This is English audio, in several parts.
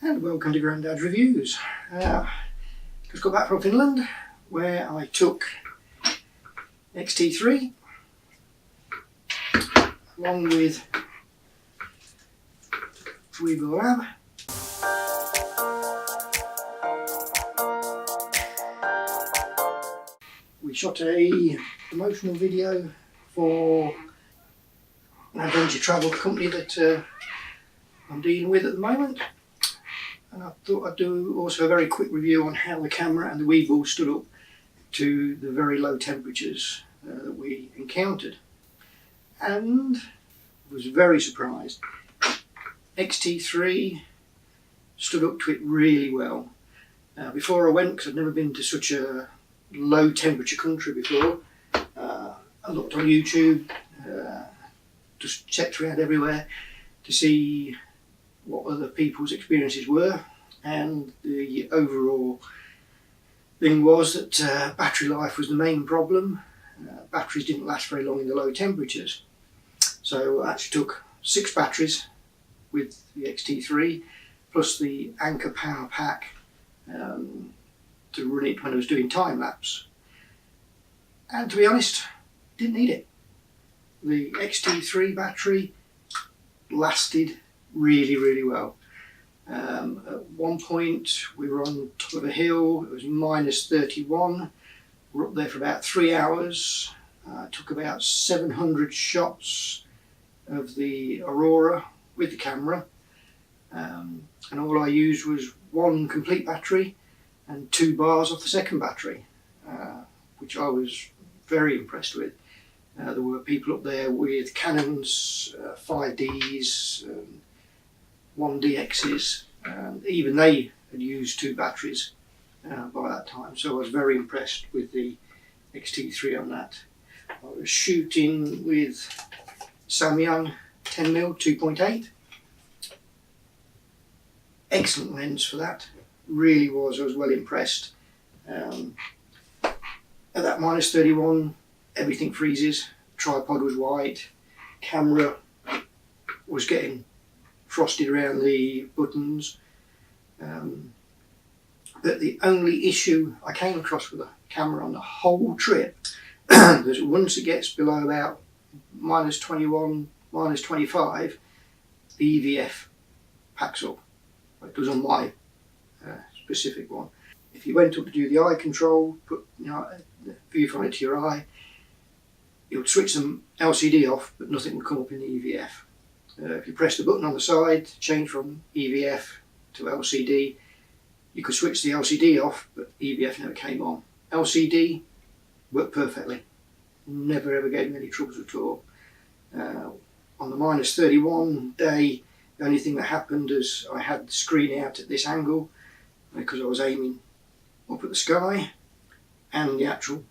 And welcome to Grandad's Reviews. Just got back from Finland where I took X-T3 along with Weebill lab. We shot a promotional video for an adventure travel company that I'm dealing with at the moment. And I thought I'd do also a very quick review on how the camera and the Weebill stood up to the very low temperatures that we encountered. And I was very surprised. X-T3 stood up to it really well. Before I went, because I'd never been to such a low temperature country before, I looked on YouTube, just checked around everywhere to see what other people's experiences were, and the overall thing was that battery life was the main problem. Batteries didn't last very long in the low temperatures, so I actually took 6 batteries with the X-T3 plus the Anchor power pack to run it when I was doing time lapse, and to be honest, didn't need it. The X-T3 battery lasted really well. At one point we were on top of a hill, it was -31, we were up there for about 3 hours. Took about 700 shots of the aurora with the camera, and all I used was 1 complete battery and 2 bars off the second battery, which I was very impressed with. There were people up there with Canons, 5Ds, 1DXs, and even they had used 2 batteries by that time, so I was very impressed with the X-T3 on that. I was shooting with Samyang 10mm 2.8. Excellent lens for that, really was. I was well impressed. At that -31, everything freezes, tripod was white, camera was getting frosted around the buttons, but the only issue I came across with the camera on the whole trip is once it gets below about -21, -25, the EVF packs up. It does on my specific one. If you went up to do the eye control, put the viewfinder to your eye, it would switch the LCD off, but nothing would come up in the EVF. If you press the button on the side to change from EVF to LCD, you could switch the LCD off, but EVF never came on. LCD worked perfectly, never ever gave me any troubles at all. On the -31 day, the only thing that happened is I had the screen out at this angle because I was aiming up at the sky, and the actual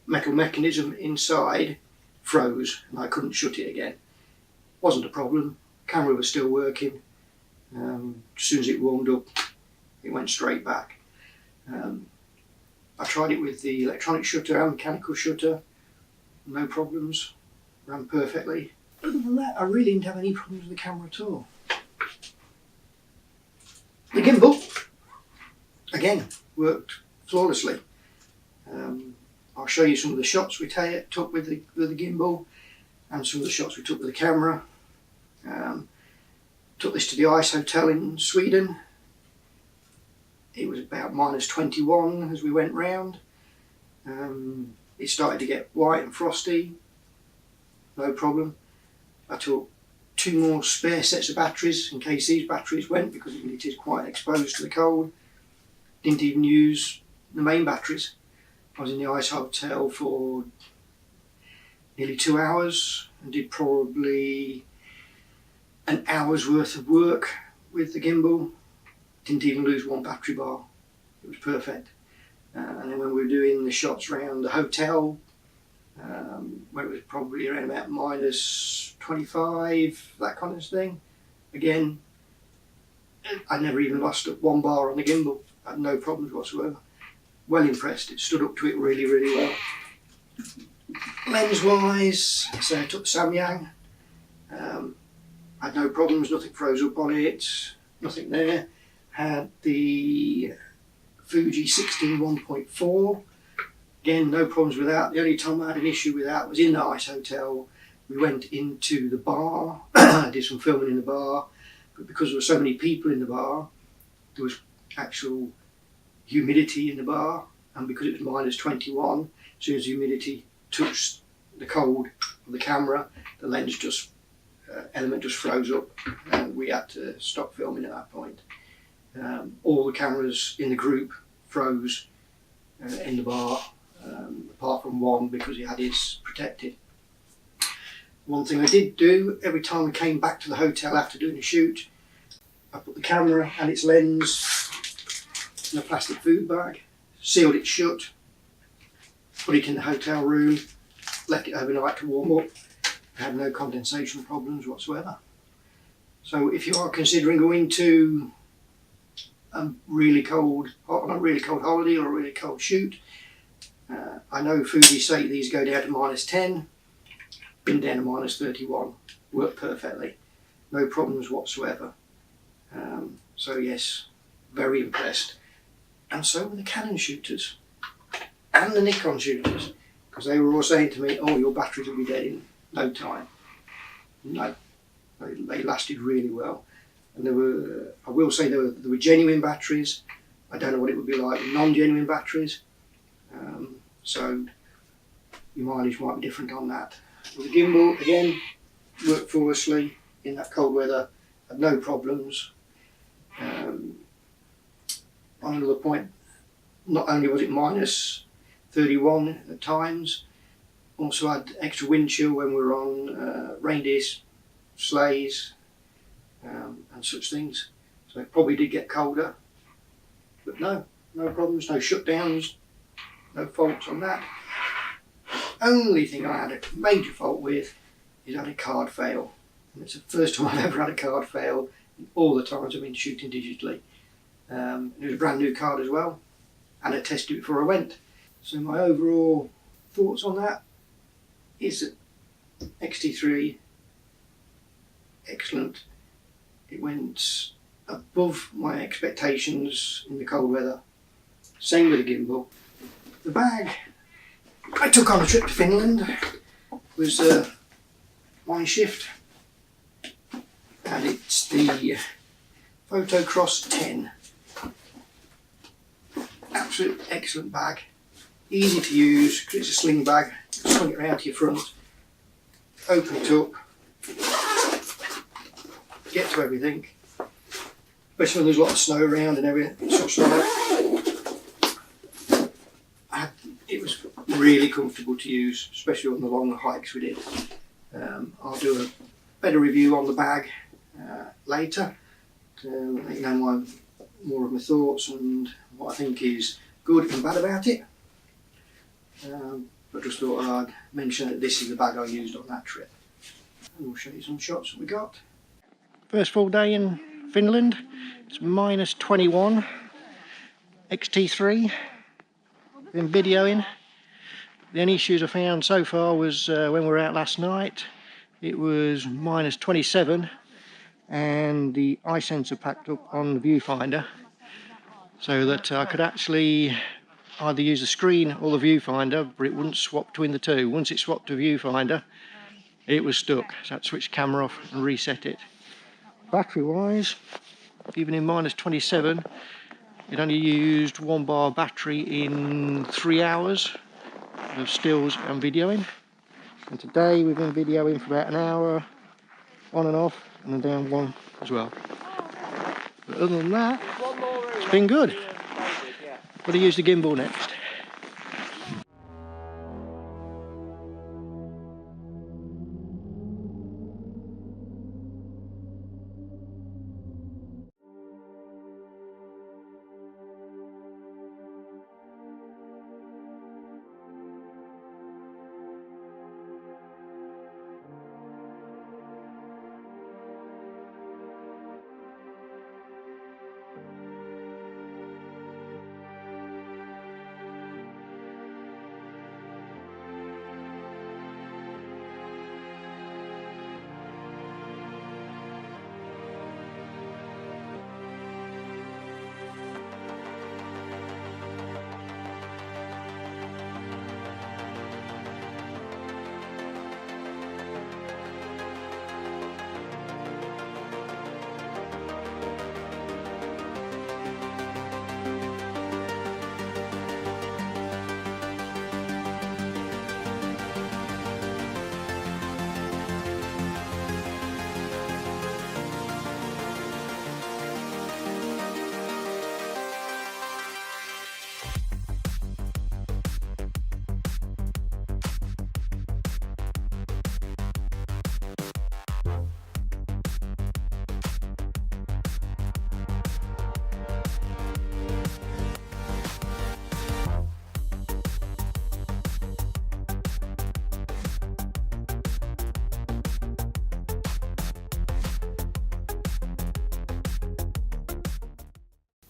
metal mechanism inside froze and I couldn't shut it again. Wasn't a problem, camera was still working. As soon as it warmed up, it went straight back. I tried it with the electronic shutter and mechanical shutter, no problems, ran perfectly. Other than that, I really didn't have any problems with the camera at all. The gimbal, again, worked flawlessly. I'll show you some of the shots we took with the gimbal and some of the shots we took with the camera. Took this to the ice hotel in Sweden. It was about -21 as we went round. It started to get white and frosty, no problem. I took 2 more spare sets of batteries in case these batteries went, because it is quite exposed to the cold. Didn't even use the main batteries. I was in the ice hotel for nearly 2 hours and did probably an hour's worth of work with the gimbal. Didn't even lose 1 battery bar. It was perfect. And then when we were doing the shots around the hotel, where it was probably around about -25, that kind of thing, again, I never even lost 1 bar on the gimbal. I had no problems whatsoever. Well impressed, it stood up to it really well. Lens wise, so I took the Samyang. Had no problems, nothing froze up on it, nothing there. had the Fuji 16 1.4. Again, no problems with that. The only time I had an issue with that was in the ice hotel. We went into the bar, did some filming in the bar, but because there were so many people in the bar, there was actual humidity in the bar, and because it was minus 21, as soon as the humidity touched the cold of the camera, the lens just element just froze up, and we had to stop filming at that point. All the cameras in the group froze in the bar, apart from one because it had its protected. One thing I did do, every time we came back to the hotel after doing a shoot, I put the camera and its lens in a plastic food bag, sealed it shut, put it in the hotel room, left it overnight to warm up. Had no condensation problems whatsoever. So if you are considering going to a really cold, on a really cold holiday or a really cold shoot, I know Fuji say these go down to minus 10, been down to minus 31, work perfectly, no problems whatsoever. So yes, very impressed. And so were the Canon shooters and the Nikon shooters, because they were all saying to me, oh, your batteries will be dead in no time. No, they lasted really well. And there were, I will say there were genuine batteries. I don't know what it would be like with non-genuine batteries. So your mileage might be different on that. With the gimbal, again, worked flawlessly in that cold weather, had no problems. On another point, not only was it minus 31 at times, also had extra wind chill when we were on reindeers, sleighs, and such things. So it probably did get colder, but no problems, no shutdowns, no faults on that. The only thing I had a major fault with is I had a card fail. And it's the first time I've ever had a card fail in all the times I've been shooting digitally. It was a brand new card as well, and I tested it before I went. So my overall thoughts on that is that X-T3, excellent. It went above my expectations in the cold weather. Same with the gimbal. The bag I took on a trip to Finland was Wine Shift, and it's the Photocross 10. Absolute excellent bag, easy to use because it's a sling bag. Swing it around to your front, open it up, get to everything, especially when there's a lot of snow around and everything such like. It was really comfortable to use, especially on the long hikes we did. I'll do a better review on the bag later to let you know more of my thoughts and what I think is good and bad about it. But just thought I'd mention that this is the bag I used on that trip. And we'll show you some shots that we got. First full day in Finland. It's minus 21. X-T3. Been videoing. The only issues I found so far was when we were out last night. It was minus 27 and the eye sensor packed up on the viewfinder, so that I could actually either use the screen or the viewfinder, but it wouldn't swap between the two. Once it swapped to viewfinder, it was stuck, so I had to switch the camera off and reset it. Battery wise, even in minus 27, it only used 1 bar battery in 3 hours of stills and videoing. And today we've been videoing for about an hour, on and off, and then down one as well. But other than that, it's been good. Got to use the gimbal next.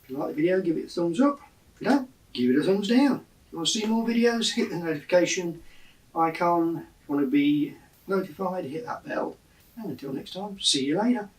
If you like the video, give it a thumbs up. If you don't, give it a thumbs down. If you want to see more videos, hit the notification icon. If you want to be notified, hit that bell. And until next time, see you later.